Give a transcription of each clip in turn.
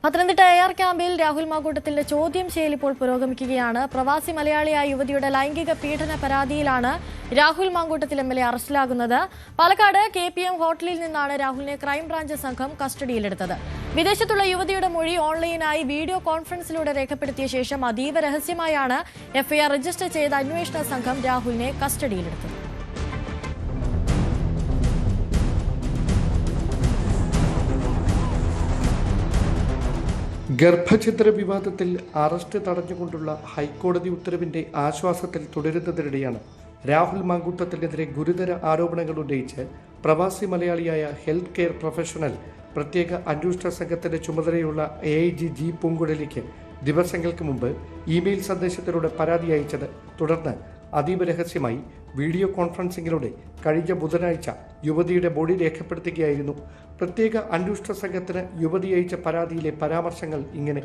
Pathanamthitta AR ക്യാമ്പിൽ രാഹുൽ മാങ്കൂട്ടത്തിന്റെ ചോദ്യം ചെയ്യൽ ഇപ്പോൾ പുരോഗമിക്കുകയാണ്. പ്രവാസി മലയാളിയായ യുവതിയുടെ ലൈംഗിക പീഡന പരാതിയിലാണ് രാഹുൽ മാങ്കൂട്ടത്തിൽ MLA അറസ്റ്റിലാകുന്നത്. പാലക്കാട് KPM ഹോട്ടലിൽ നിന്നാണ് രാഹുലിനെ ക്രൈംബ്രാഞ്ച് സംഘം കസ്റ്റഡിയിലെടുത്തത്. വിദേശത്തുള്ള യുവതിയുടെ മൊഴി ഓൺലൈനായി വീഡിയോ കോൺഫറൻസിലൂടെ രേഖപ്പെടുത്തിയ ശേഷം അതീവ രഹസ്യമായാണ് FIR രജിസ്റ്റർ ചെയ്ത അന്വേഷണ സംഘം രാഹുലിനെ കസ്റ്റഡിയിലെടുത്തത്. ഗർഭഛിദ്ര വിവാദത്തിൽ അറസ്റ്റ് തടഞ്ഞുകൊണ്ടുള്ള ഹൈക്കോടതി ഉത്തരവിന്റെ ആശ്വാസത്തിൽ തുടരുന്നതിനിടെയാണ് രാഹുൽ മാങ്കൂട്ടത്തിനെതിരെ ഗുരുതര ആരോപണങ്ങൾ ഉന്നയിച്ച് പ്രവാസി മലയാളിയായ ഹെൽത്ത് കെയർ പ്രൊഫഷണൽ പ്രത്യേക അന്വേഷണ സംഘത്തിന്റെ ചുമതലയുള്ള AIG G പൂങ്കുഴലിക്ക് ദിവസങ്ങൾക്ക് മുമ്പ് ഇമെയിൽ സന്ദേശത്തിലൂടെ പരാതി അയച്ചത്. തുടർന്ന് അതീവ രഹസ്യമായി വീഡിയോ കോൺഫറൻസിങ്ങിലൂടെ കഴിഞ്ഞ ബുധനാഴ്ച യുവതിയുടെ മൊഴി രേഖപ്പെടുത്തുകയായിരുന്നു. പ്രത്യേക അന്വേഷണ സംഘത്തിന് യുവതി അയച്ച പരാതിയിലെ പരാമർശങ്ങൾ ഇങ്ങനെ: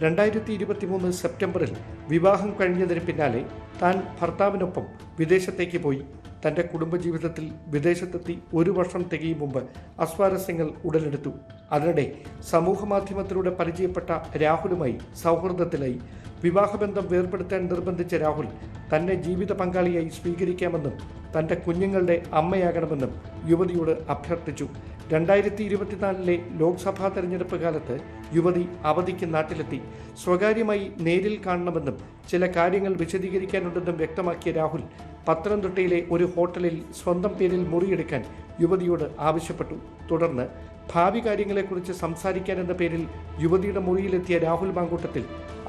2023 സെപ്റ്റംബറിൽ വിവാഹം കഴിഞ്ഞതിന് പിന്നാലെ താൻ ഭർത്താവിനൊപ്പം വിദേശത്തേക്ക് പോയി. തൻ്റെ കുടുംബജീവിതത്തിൽ വിദേശത്തെത്തി 1 വർഷം തികയും മുമ്പ് അസ്വാരസ്യങ്ങൾ ഉടലെടുത്തു. അതിനിടെ സമൂഹമാധ്യമത്തിലൂടെ പരിചയപ്പെട്ട രാഹുലുമായി സൗഹൃദത്തിലായി. വിവാഹബന്ധം വേർപെടുത്താൻ നിർബന്ധിച്ച രാഹുൽ തന്നെ ജീവിത പങ്കാളിയായി സ്വീകരിക്കാമെന്നും തൻ്റെ കുഞ്ഞുങ്ങളുടെ അമ്മയാകണമെന്നും യുവതിയോട് അഭ്യർത്ഥിച്ചു. 2024 ലോക്സഭാ തെരഞ്ഞെടുപ്പ് കാലത്ത് യുവതി അവധിക്ക് നാട്ടിലെത്തി. സ്വകാര്യമായി നേരിൽ കാണണമെന്നും ചില കാര്യങ്ങൾ വിശദീകരിക്കാനുണ്ടെന്നും വ്യക്തമാക്കിയ രാഹുൽ പത്തനംതിട്ടയിലെ ഒരു ഹോട്ടലിൽ സ്വന്തം പേരിൽ മുറിയെടുക്കാൻ യുവതിയോട് ആവശ്യപ്പെട്ടു. തുടർന്ന് ഭാവി കാര്യങ്ങളെക്കുറിച്ച് സംസാരിക്കാനെന്ന പേരിൽ യുവതിയുടെ മുറിയിലെത്തിയ രാഹുൽ മാങ്കൂട്ടത്തിൽ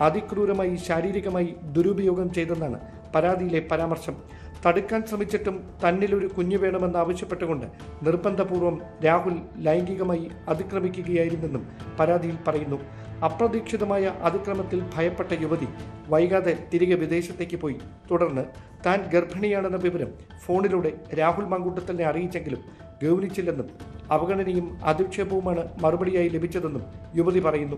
അതിക്രൂരമായി ശാരീരികമായി ദുരുപയോഗം ചെയ്തെന്നാണ് പരാതിയിലെ പരാമർശം. തടുക്കാൻ ശ്രമിച്ചിട്ടും തന്നിലൊരു കുഞ്ഞു വേണമെന്ന് ആവശ്യപ്പെട്ടുകൊണ്ട് നിർബന്ധപൂർവ്വം രാഹുൽ ലൈംഗികമായി അതിക്രമിക്കുകയായിരുന്നെന്നും പരാതിയിൽ പറയുന്നു. അപ്രതീക്ഷിതമായ അതിക്രമത്തിൽ ഭയപ്പെട്ട യുവതി വൈകാതെ തിരികെ വിദേശത്തേക്ക് പോയി. തുടർന്ന് താൻ ഗർഭിണിയാണെന്ന വിവരം ഫോണിലൂടെ രാഹുൽ മാങ്കൂട്ടത്തിനെ അറിയിച്ചെങ്കിലും ഗൗനിച്ചില്ലെന്നും അവഗണനയും അധിക്ഷേപവുമാണ് മറുപടിയായി ലഭിച്ചതെന്നും യുവതി പറയുന്നു.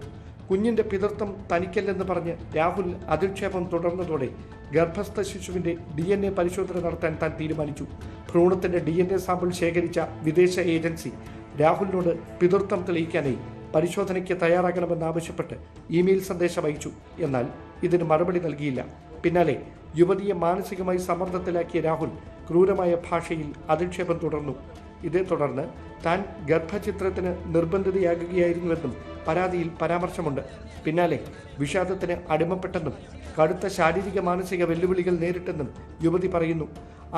കുഞ്ഞിന്റെ പിതൃത്വം തനിക്കല്ലെന്ന് പറഞ്ഞ് രാഹുൽ അധിക്ഷേപം തുടർന്നതോടെ ഗർഭസ്ഥ ശിശുവിന്റെ DNA പരിശോധന നടത്താൻ താൻ തീരുമാനിച്ചു. ഭ്രൂണത്തിന്റെ DNA സാമ്പിൾ ശേഖരിച്ച വിദേശ ഏജൻസി രാഹുലിനോട് പിതൃത്വം തെളിയിക്കാനായി പരിശോധനയ്ക്ക് തയ്യാറാകണമെന്നാവശ്യപ്പെട്ട് ഇമെയിൽ സന്ദേശം അയച്ചു. എന്നാൽ ഇതിന് മറുപടി നൽകിയില്ല. പിന്നാലെ യുവതിയെ മാനസികമായി സമ്മർദ്ദത്തിലാക്കിയ രാഹുൽ ക്രൂരമായ ഭാഷയിൽ അധിക്ഷേപം തുടർന്നു. ഇതേ തുടർന്ന് താൻ ഗർഭചിത്രത്തിന് നിർബന്ധിതയാകുകയായിരുന്നുവെന്നും പരാതിയിൽ പരാമർശമുണ്ട്. പിന്നാലെ വിഷാദത്തിന് അടിമപ്പെട്ടെന്നും കടുത്ത ശാരീരിക മാനസിക വെല്ലുവിളികൾ നേരിട്ടെന്നും യുവതി പറയുന്നു.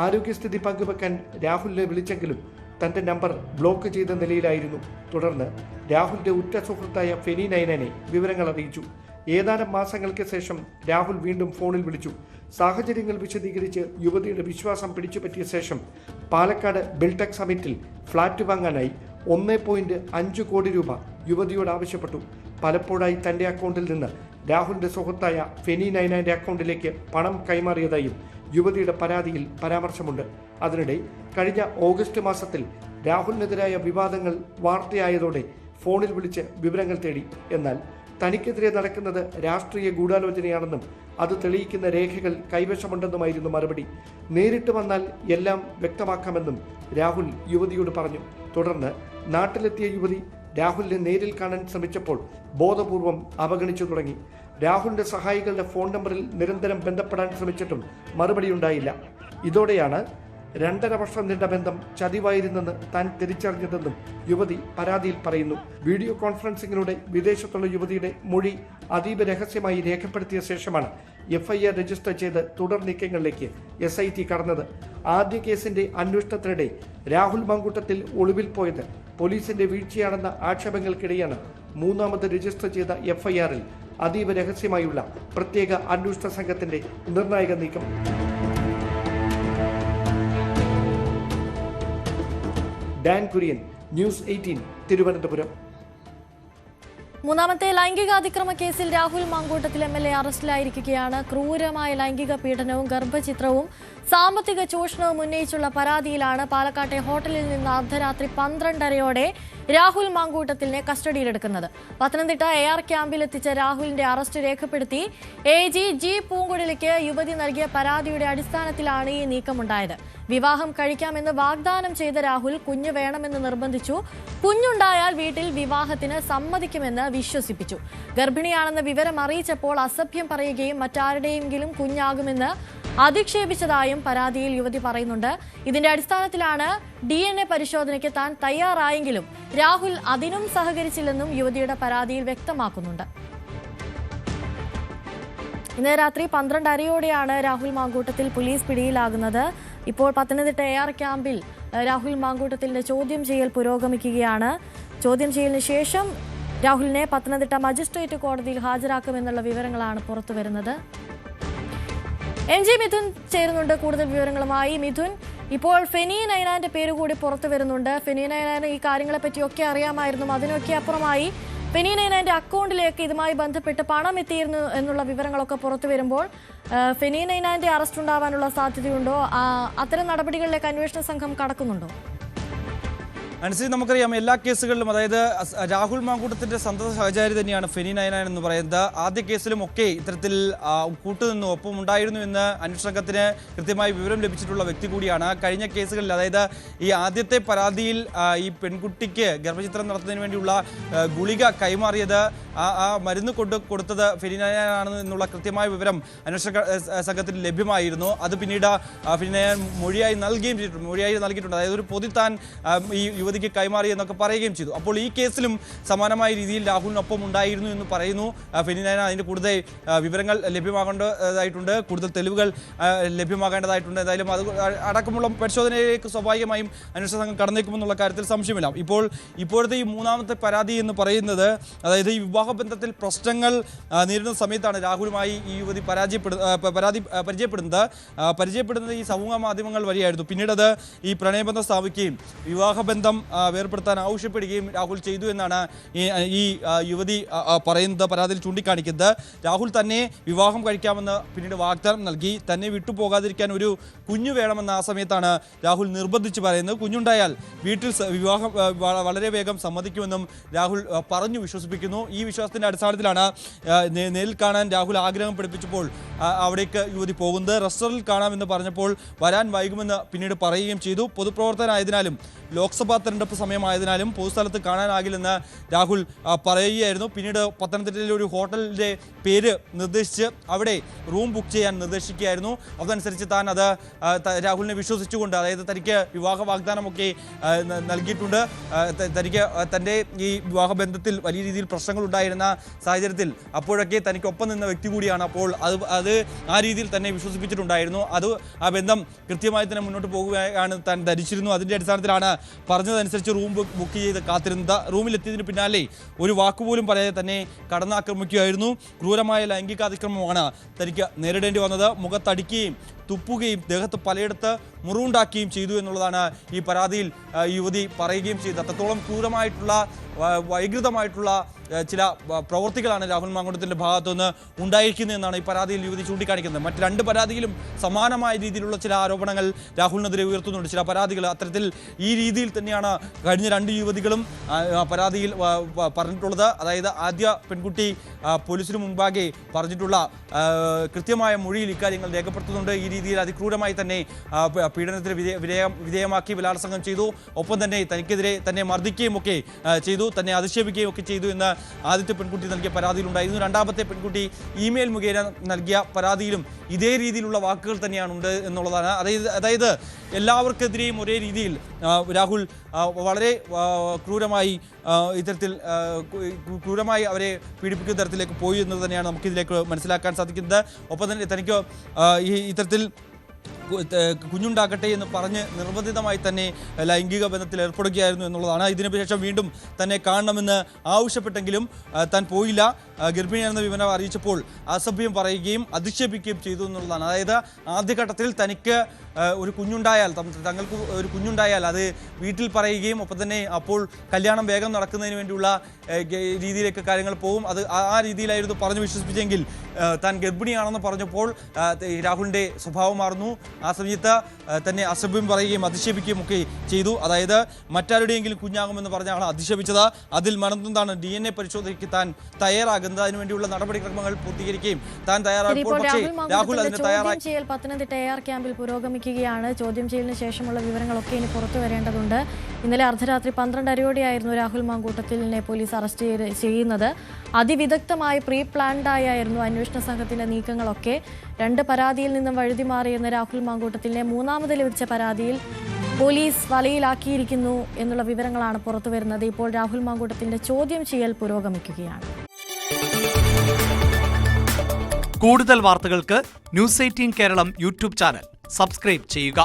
ആരോഗ്യസ്ഥിതി പങ്കുവെക്കാൻ രാഹുലിനെ വിളിച്ചെങ്കിലും തൻ്റെ നമ്പർ ബ്ലോക്ക് ചെയ്ത നിലയിലായിരുന്നു. തുടർന്ന് രാഹുലിൻ്റെ ഉറ്റ സുഹൃത്തായ ഫെനി നൈനനെ വിവരങ്ങൾ അറിയിച്ചു. ഏതാനും മാസങ്ങൾക്ക് ശേഷം രാഹുൽ വീണ്ടും ഫോണിൽ വിളിച്ചു. സാഹചര്യങ്ങൾ വിശദീകരിച്ച് യുവതിയുടെ വിശ്വാസം പിടിച്ചുപറ്റിയ ശേഷം പാലക്കാട് ബിൽടെക് സമിറ്റിൽ ഫ്ളാറ്റ് വാങ്ങാനായി 1.5 കോടി രൂപ യുവതിയോട് ആവശ്യപ്പെട്ടു. പലപ്പോഴായി തൻ്റെ അക്കൗണ്ടിൽ നിന്ന് രാഹുലിൻ്റെ സുഹൃത്തായ ഫെനി നൈനാൻ്റെ അക്കൗണ്ടിലേക്ക് പണം കൈമാറിയതായും യുവതിയുടെ പരാതിയിൽ പരാമർശമുണ്ട്. അതിനിടെ കഴിഞ്ഞ ഓഗസ്റ്റ് മാസത്തിൽ രാഹുലിനെതിരായ വിവാദങ്ങൾ വാർത്തയായതോടെ ഫോണിൽ വിളിച്ച് വിവരങ്ങൾ തേടി. എന്നാൽ തനിക്കെതിരെ നടക്കുന്നത് രാഷ്ട്രീയ ഗൂഢാലോചനയാണെന്നും അത് തെളിയിക്കുന്ന രേഖകൾ കൈവശമുണ്ടെന്നുമായിരുന്നു മറുപടി. നേരിട്ട് വന്നാൽ എല്ലാം വ്യക്തമാക്കാമെന്നും രാഹുൽ യുവതിയോട് പറഞ്ഞു. തുടർന്ന് നാട്ടിലെത്തിയ യുവതി രാഹുലിനെ നേരിൽ കാണാൻ ശ്രമിച്ചപ്പോൾ ബോധപൂർവം അവഗണിച്ചു തുടങ്ങി. രാഹുലിന്റെ സഹായികളുടെ ഫോൺ നമ്പറിൽ നിരന്തരം ബന്ധപ്പെടാൻ ശ്രമിച്ചിട്ടും മറുപടിയുണ്ടായില്ല. ഇതോടെയാണ് 2.5 വർഷം നീണ്ട ബന്ധം ചതിവായിരുന്നെന്ന് താൻ തിരിച്ചറിഞ്ഞതെന്നും യുവതി പരാതിയിൽ പറയുന്നു. വീഡിയോ കോൺഫറൻസിങ്ങിലൂടെ വിദേശത്തുള്ള യുവതിയുടെ മൊഴി അതീവ രഹസ്യമായി രേഖപ്പെടുത്തിയ ശേഷമാണ് FIR രജിസ്റ്റർ ചെയ്ത് തുടർ നീക്കങ്ങളിലേക്ക് SIT കടന്നത്. ആദ്യ കേസിന്റെ അന്വേഷണത്തിനിടെ രാഹുൽ മാങ്കൂട്ടത്തിൽ ഒളിവിൽ പോയത് പോലീസിന്റെ വീഴ്ചയാണെന്ന ആക്ഷേപങ്ങൾക്കിടെയാണ് മൂന്നാമത് രജിസ്റ്റർ ചെയ്ത FIRൽ അതീവ രഹസ്യമായുള്ള പ്രത്യേക അന്വേഷണ സംഘത്തിന്റെ നിർണായക നീക്കം. Dan Kurian, news 18, Thiruvananthapuram. മൂന്നാമത്തെ ലൈംഗിക അതിക്രമ കേസിൽ രാഹുൽ മാങ്കൂട്ടത്തിൽ MLA അറസ്റ്റിലായിരിക്കുകയാണ്. ക്രൂരമായ ലൈംഗിക പീഡനവും ഗർഭചിത്രവും സാമ്പത്തിക ചൂഷണവും ഉന്നയിച്ചുള്ള പരാതിയിലാണ് പാലക്കാട്ടെ ഹോട്ടലിൽ നിന്ന് അർദ്ധരാത്രി 12:30-ഓടെ രാഹുൽ മാങ്കൂട്ടത്തിലിനെ കസ്റ്റഡിയിലെടുക്കുന്നത്. പത്തനംതിട്ട AR ക്യാമ്പിലെത്തിച്ച രാഹുലിന്റെ അറസ്റ്റ് രേഖപ്പെടുത്തി AG ജി പൂങ്കുഴലിക്ക് യുവതി നൽകിയ പരാതിയുടെ അടിസ്ഥാനത്തിലാണ് ഈ നീക്കമുണ്ടായത്. വിവാഹം കഴിക്കാമെന്ന് വാഗ്ദാനം ചെയ്ത രാഹുൽ കുഞ്ഞ് വേണമെന്ന് നിർബന്ധിച്ചു. കുഞ്ഞുണ്ടായാൽ വീട്ടിൽ വിവാഹത്തിന് സമ്മതിക്കുമെന്ന് വിശ്വസിപ്പിച്ചു. ഗർഭിണിയാണെന്ന വിവരം അറിയിച്ചപ്പോൾ അസഭ്യം പറയുകയും മറ്റാരുടെയെങ്കിലും കുഞ്ഞാകുമെന്ന് അധിക്ഷേപിച്ചതായും പരാതിയിൽ യുവതി പറയുന്നുണ്ട്. ഇതിന്റെ അടിസ്ഥാനത്തിലാണ് DNA പരിശോധനയ്ക്ക് താൻ തയ്യാറായെങ്കിലും രാഹുൽ അതിനും സഹകരിച്ചില്ലെന്നും യുവതിയുടെ പരാതിയിൽ വ്യക്തമാക്കുന്നുണ്ട്. ഇന്ന് രാത്രി 12:30 രാഹുൽ മാങ്കൂട്ടത്തിൽ പോലീസ് പിടിയിലാകുന്നത്. ഇപ്പോൾ പത്തനംതിട്ട AR ക്യാമ്പിൽ രാഹുൽ മാങ്കൂട്ടത്തിലിന്റെ ചോദ്യം ചെയ്യൽ പുരോഗമിക്കുകയാണ്. ചോദ്യം ചെയ്യലിന് ശേഷം രാഹുലിനെ പത്തനംതിട്ട മജിസ്ട്രേറ്റ് കോടതിയിൽ ഹാജരാക്കുമെന്നുള്ള വിവരങ്ങളാണ് പുറത്തുവരുന്നത്. MG മിഥുൻ ചേരുന്നുണ്ട് കൂടുതൽ വിവരങ്ങളുമായി. മിഥുൻ, ഇപ്പോൾ ഫെനി നൈനാന്റെ പേര് കൂടി പുറത്തു വരുന്നുണ്ട്. ഫെനി നൈനാന് ഈ കാര്യങ്ങളെ പറ്റിയൊക്കെ അറിയാമായിരുന്നു. അതിനൊക്കെ അപ്പുറമായി ഫെനി നൈനാന്റെ അക്കൗണ്ടിലേക്ക് ഇതുമായി ബന്ധപ്പെട്ട് പണം എത്തിയിരുന്നു എന്നുള്ള വിവരങ്ങളൊക്കെ പുറത്തു വരുമ്പോൾ ഫെനി നൈനാന്റെ അറസ്റ്റ് ഉണ്ടാവാനുള്ള സാധ്യതയുണ്ടോ? അത്തരം നടപടികളിലേക്ക് അന്വേഷണ സംഘം കടക്കുന്നുണ്ടോ? അനുസരിച്ച് നമുക്കറിയാം എല്ലാ കേസുകളിലും, അതായത് രാഹുൽ മാങ്കൂട്ടത്തിന്റെ സന്തത സഹചാരി തന്നെയാണ് ഫെനി നൈനാൻ എന്ന് പറയുന്നത്. ആദ്യ കേസിലും ഒക്കെ ഇത്തരത്തിൽ കൂട്ടുനിന്നു ഒപ്പം ഉണ്ടായിരുന്നു എന്ന് അന്വേഷണ സംഘത്തിന് കൃത്യമായി വിവരം ലഭിച്ചിട്ടുള്ള വ്യക്തി കൂടിയാണ്. കഴിഞ്ഞ കേസുകളിൽ, അതായത് ഈ ആദ്യത്തെ പരാതിയിൽ ഈ പെൺകുട്ടിക്ക് ഗർഭചിത്രം നടത്തുന്നതിന് വേണ്ടിയുള്ള ഗുളിക കൈമാറിയത്, ആ മരുന്ന് കൊടുത്തത് ഫെനി നൈനാനാണ് എന്നുള്ള കൃത്യമായ വിവരം അന്വേഷണ സംഘത്തിന് ലഭ്യമായിരുന്നു. അത് പിന്നീട് ഫെനി നൈനാൻ മൊഴിയായി നൽകിയിട്ടുണ്ട്. അതായത് ഒരു പൊതി താൻ ഈ യുവതിക്ക് കൈമാറി എന്നൊക്കെ പറയുകയും ചെയ്തു. അപ്പോൾ ഈ കേസിലും സമാനമായ രീതിയിൽ രാഹുലിനൊപ്പം ഉണ്ടായിരുന്നു എന്ന് പറയുന്നു ഫെനി നൈനാൻ. അതിൻ്റെ കൂടുതൽ വിവരങ്ങൾ ലഭ്യമാകേണ്ടതായിട്ടുണ്ട്, കൂടുതൽ തെളിവുകൾ ലഭ്യമാകേണ്ടതായിട്ടുണ്ട്. എന്തായാലും അത് അടക്കമുള്ള പരിശോധനയിലേക്ക് സ്വാഭാവികമായും അന്വേഷണ സംഘം കടന്നേക്കുമെന്നുള്ള കാര്യത്തിൽ സംശയമില്ല. ഇപ്പോഴത്തെ ഈ മൂന്നാമത്തെ പരാതി എന്ന് പറയുന്നത്, അതായത് ഈ വിവാഹബന്ധത്തിൽ പ്രശ്നങ്ങൾ നേരിടുന്ന സമയത്താണ് രാഹുലുമായി ഈ യുവതി പരിചയപ്പെടുന്നത് ഈ സമൂഹ മാധ്യമങ്ങൾ വഴിയായിരുന്നു. പിന്നീട് അത് ഈ പ്രണയബന്ധം സ്ഥാപിക്കുകയും വിവാഹബന്ധം വേർപ്പെടുത്താൻ ആവശ്യപ്പെടുകയും രാഹുൽ ചെയ്തു എന്നാണ് ഈ യുവതി പറയുന്നത്, പരാതിയിൽ ചൂണ്ടിക്കാണിക്കുന്നത്. രാഹുൽ തന്നെ വിവാഹം കഴിക്കാമെന്ന് പിന്നീട് വാഗ്ദാനം നൽകി. തന്നെ വിട്ടുപോകാതിരിക്കാൻ ഒരു കുഞ്ഞു വേണമെന്ന ആ സമയത്താണ് രാഹുൽ നിർബന്ധിച്ച് പറയുന്നത്. കുഞ്ഞുണ്ടായാൽ വീട്ടിൽ വിവാഹം വളരെ വേഗം സമ്മതിക്കുമെന്നും രാഹുൽ പറഞ്ഞു വിശ്വസിപ്പിക്കുന്നു. ഈ വിശ്വാസത്തിൻ്റെ അടിസ്ഥാനത്തിലാണ് നേരിൽ കാണാൻ രാഹുൽ ആഗ്രഹം പഠിപ്പിച്ചപ്പോൾ അവിടേക്ക് യുവതി പോകുന്നത്. റെസ്റ്റോറൻറ്റിൽ കാണാമെന്ന് പറഞ്ഞപ്പോൾ വരാൻ വൈകുമെന്ന് പിന്നീട് പറയുകയും ചെയ്തു. പൊതുപ്രവർത്തകനായതിനാലും ലോക്സഭാ തെരഞ്ഞെടുപ്പ് സമയമായതിനാലും പൊതുസ്ഥലത്ത് കാണാനാകില്ലെന്ന് രാഹുൽ പറയുകയായിരുന്നു. പിന്നീട് പത്തനംതിട്ടയിലെ ഒരു ഹോട്ടലിൻ്റെ പേര് നിർദ്ദേശിച്ച് അവിടെ റൂം ബുക്ക് ചെയ്യാൻ നിർദ്ദേശിക്കുകയായിരുന്നു. അതനുസരിച്ച് താൻ അത് രാഹുലിനെ വിശ്വസിച്ചുകൊണ്ട്, അതായത് തനിക്ക് വിവാഹ വാഗ്ദാനമൊക്കെ നൽകിയിട്ടുണ്ട്. തനിക്ക് തൻ്റെ ഈ വിവാഹബന്ധത്തിൽ വലിയ രീതിയിൽ പ്രശ്നങ്ങൾ ഉണ്ടായിരുന്ന സാഹചര്യത്തിൽ അപ്പോഴൊക്കെ തനിക്കൊപ്പം നിന്ന വ്യക്തി കൂടിയാണ്. അപ്പോൾ അത് ആ രീതിയിൽ തന്നെ വിശ്വസിപ്പിച്ചിട്ടുണ്ടായിരുന്നു. ആ ബന്ധം കൃത്യമായി തന്നെ മുന്നോട്ട് പോകുകയാണ് താൻ ധരിച്ചിരുന്നു. അതിൻ്റെ അടിസ്ഥാനത്തിലാണ് പറഞ്ഞതനുസരിച്ച് റൂം ബുക്ക് ചെയ്ത് കാത്തിരുന്നത്. റൂമിലെത്തിയതിന് പിന്നാലെ ഒരു വാക്കുപോലും പറയാതെ തന്നെ കടന്നാക്രമിക്കുകയായിരുന്നു. ക്രൂരമായ ലൈംഗികാതിക്രമമാണ് തനിക്ക് നേരിടേണ്ടി വന്നത്. മുഖത്തടിക്കുകയും തുപ്പുകയും ദേഹത്ത് പലയിടത്ത് മുറിവുണ്ടാക്കുകയും ചെയ്തു എന്നുള്ളതാണ് ഈ പരാതിയിൽ യുവതി പറയുകയും ചെയ്തത്. അത്രത്തോളം ക്രൂരമായിട്ടുള്ള വൈകൃതമായിട്ടുള്ള ചില പ്രവൃത്തികളാണ് രാഹുൽ മാങ്കൂട്ടത്തിൻ്റെ ഭാഗത്തുനിന്ന് ഉണ്ടായിരിക്കുന്നതെന്നാണ് ഈ പരാതിയിൽ യുവതി ചൂണ്ടിക്കാണിക്കുന്നത്. മറ്റ് രണ്ട് പരാതിയിലും സമാനമായ രീതിയിലുള്ള ചില ആരോപണങ്ങൾ രാഹുലിനെതിരെ ഉയർത്തുന്നുണ്ട്. ചില പരാതികൾ അത്തരത്തിൽ ഈ രീതിയിൽ തന്നെയാണ് കഴിഞ്ഞ രണ്ട് യുവതികളും പരാതിയിൽ പറഞ്ഞിട്ടുള്ളത്. അതായത് ആദ്യ പെൺകുട്ടി പോലീസിന് മുമ്പാകെ പറഞ്ഞിട്ടുള്ള കൃത്യമായ മൊഴിയിൽ ഇക്കാര്യങ്ങൾ രേഖപ്പെടുത്തുന്നുണ്ട്. ഈ രീതിയിൽ അതിക്രൂരമായി തന്നെ പീഡനത്തിന് വിധേയമാക്കി ബലാത്സംഗം ചെയ്തു. ഒപ്പം തന്നെ തനിക്കെതിരെ തന്നെ മർദ്ദിക്കുകയും ഒക്കെ ചെയ്തു, തന്നെ അധിക്ഷേപിക്കുകയും ഒക്കെ ചെയ്തു എന്ന് ആദ്യത്തെ പെൺകുട്ടി നൽകിയ പരാതിയിലുണ്ടായിരുന്നു. രണ്ടാമത്തെ പെൺകുട്ടി ഇമെയിൽ മുഖേന നൽകിയ പരാതിയിലും ഇതേ രീതിയിലുള്ള വാക്കുകൾ തന്നെയാണ് ഉണ്ട് എന്നുള്ളതാണ്. അതായത് എല്ലാവർക്കെതിരെയും ഒരേ രീതിയിൽ രാഹുൽ വളരെ ക്രൂരമായി ക്രൂരമായി അവരെ പീഡിപ്പിക്കുന്ന തരത്തിലേക്ക് പോയി എന്നത് തന്നെയാണ് നമുക്കിതിലേക്ക് മനസ്സിലാക്കാൻ സാധിക്കുന്നത്. ഒപ്പം തന്നെ തനിക്ക് ഇത്തരത്തിൽ കുഞ്ഞുണ്ടാക്കട്ടെ എന്ന് പറഞ്ഞ് നിർബന്ധിതമായി തന്നെ ലൈംഗിക ബന്ധത്തിൽ ഏർപ്പെടുകയായിരുന്നു എന്നുള്ളതാണ്. ഇതിനുശേഷം വീണ്ടും തന്നെ കാണണമെന്ന് ആവശ്യപ്പെട്ടെങ്കിലും താൻ പോയില്ല. ഗർഭിണിയാണെന്ന വിവരം അറിയിച്ചപ്പോൾ അസഭ്യം പറയുകയും അധിക്ഷേപിക്കുകയും ചെയ്തു എന്നുള്ളതാണ്. അതായത് ആദ്യഘട്ടത്തിൽ തനിക്ക് ഒരു കുഞ്ഞുണ്ടായാൽ, തങ്ങൾക്ക് ഒരു കുഞ്ഞുണ്ടായാൽ അത് വീട്ടിൽ പറയുകയും ഒപ്പം തന്നെ അപ്പോൾ കല്യാണം വേഗം നടക്കുന്നതിന് വേണ്ടിയുള്ള രീതിയിലേക്ക് കാര്യങ്ങൾ പോകും. അത് ആ രീതിയിലായിരുന്നു പറഞ്ഞ് വിശ്വസിപ്പിച്ചെങ്കിൽ താൻ ഗർഭിണിയാണെന്ന് പറഞ്ഞപ്പോൾ രാഹുലിൻ്റെ സ്വഭാവം മാറുന്നു. ആ സമയത്ത് തന്നെ അസഭ്യം പറയുകയും അധിക്ഷേപിക്കുകയും ഒക്കെ ചെയ്തു. അതായത് മറ്റാരുടെയെങ്കിലും കുഞ്ഞാകുമെന്ന് പറഞ്ഞാണ് അധിക്ഷേപിച്ചത്. അതിൽ മറന്നതാണ് DNA പരിശോധനയ്ക്ക് താൻ തയ്യാറാകുന്നത്, അതിനുവേണ്ടിയുള്ള നടപടിക്രമങ്ങൾ പൂർത്തീകരിക്കുകയും താൻ തയ്യാറാകുമ്പോൾ പക്ഷേ രാഹുൽ അതിന് തയ്യാറായി. ചോദ്യം ചെയ്യൽ പത്തനംതിട്ട AR ക്യാമ്പിൽ പുരോഗമിക്കുകയാണ്. ചോദ്യം ചെയ്യലിന് ശേഷമുള്ള വിവരങ്ങളൊക്കെ ഇനി പുറത്തു വരേണ്ടതുണ്ട്. ഇന്നലെ അർദ്ധരാത്രി 12:30 രാഹുൽ മാങ്കൂട്ടത്തിലിനെ പോലീസ് അറസ്റ്റ് ചെയ്യുന്നത്. അതിവിദഗ്ധമായി പ്രീ പ്ലാൻഡ് ആയിരുന്നു അന്വേഷണ സംഘത്തിന്റെ നീക്കങ്ങളൊക്കെ. 2 പരാതിയിൽ നിന്നും വഴുതിമാറിയെന്ന രാഹുൽ മാങ്കൂട്ടത്തിലിനെ മൂന്നാമത് ലഭിച്ച പരാതിയിൽ പോലീസ് വലയിലാക്കിയിരിക്കുന്നു എന്നുള്ള വിവരങ്ങളാണ് പുറത്തുവരുന്നത്. ഇപ്പോൾ രാഹുൽ മാങ്കൂട്ടത്തിന്റെ ചോദ്യം ചെയ്യൽ പുരോഗമിക്കുകയാണ്. കൂടുതൽ വാർത്തകൾക്ക് News 18 Keralam YouTube channel subscribe ചെയ്യുക.